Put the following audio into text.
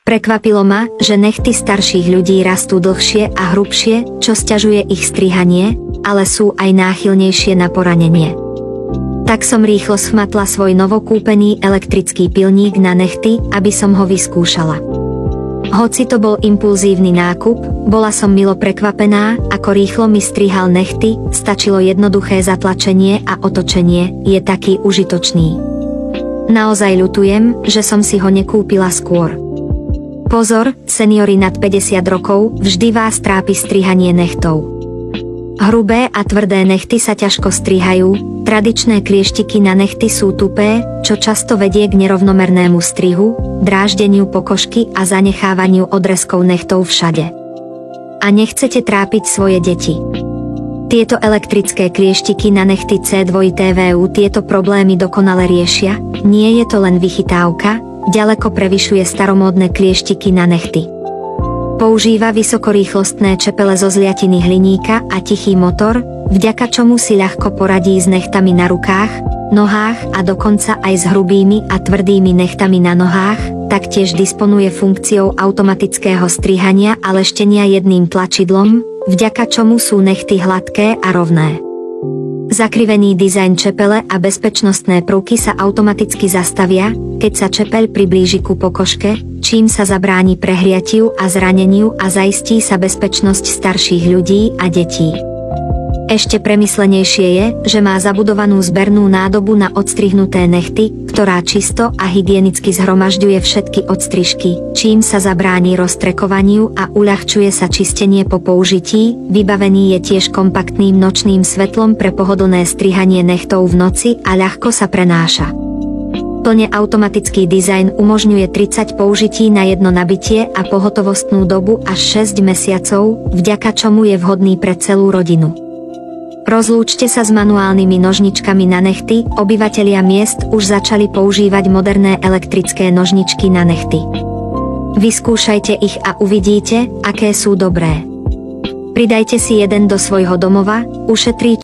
Prekvapilo ma, že nechty starších ľudí rastú dlhšie a hrubšie, čo sťažuje ich strihanie, ale sú aj náchylnejšie na poranenie. Tak som rýchlo schmatla svoj novokúpený elektrický pilník na nechty, aby som ho vyskúšala. Hoci to bol impulzívny nákup, bola som milo prekvapená, ako rýchlo mi strihal nechty, stačilo jednoduché zatlačenie a otočenie, je taký užitočný. Naozaj ľutujem, že som si ho nekúpila skôr. Pozor, seniori nad 50 rokov, vždy vás trápi strihanie nechtov. Hrubé a tvrdé nechty sa ťažko strihajú, tradičné klieštiky na nechty sú tupé, čo často vedie k nerovnomernému strihu, dráždeniu pokožky a zanechávaniu odrezkov nechtov všade. A nechcete trápiť svoje deti. Tieto elektrické klieštiky na nechty C2TVU tieto problémy dokonale riešia, nie je to len vychytávka, ďaleko prevyšuje staromódne klieštiky na nechty. Používa vysokorýchlostné čepele zo zliatiny hliníka a tichý motor, vďaka čomu si ľahko poradí s nechtami na rukách, nohách a dokonca aj s hrubými a tvrdými nechtami na nohách, taktiež disponuje funkciou automatického strihania a leštenia jedným tlačidlom, vďaka čomu sú nechty hladké a rovné. Zakrivený dizajn čepele a bezpečnostné prvky sa automaticky zastavia, keď sa čepeľ priblíži ku pokožke, čím sa zabráni prehriatiu a zraneniu a zaistí sa bezpečnosť starších ľudí a detí. Ešte premyslenejšie je, že má zabudovanú zbernú nádobu na odstrihnuté nechty, ktorá čisto a hygienicky zhromažďuje všetky odstrižky, čím sa zabráni roztrekovaniu a uľahčuje sa čistenie po použití. Vybavený je tiež kompaktným nočným svetlom pre pohodlné strihanie nechtov v noci a ľahko sa prenáša. Plne automatický dizajn umožňuje 30 použití na jedno nabitie a pohotovostnú dobu až 6 mesiacov, vďaka čomu je vhodný pre celú rodinu. Rozlúčte sa s manuálnymi nožničkami na nechty, obyvatelia miest už začali používať moderné elektrické nožničky na nechty. Vyskúšajte ich a uvidíte, aké sú dobré. Pridajte si jeden do svojho domova, ušetrí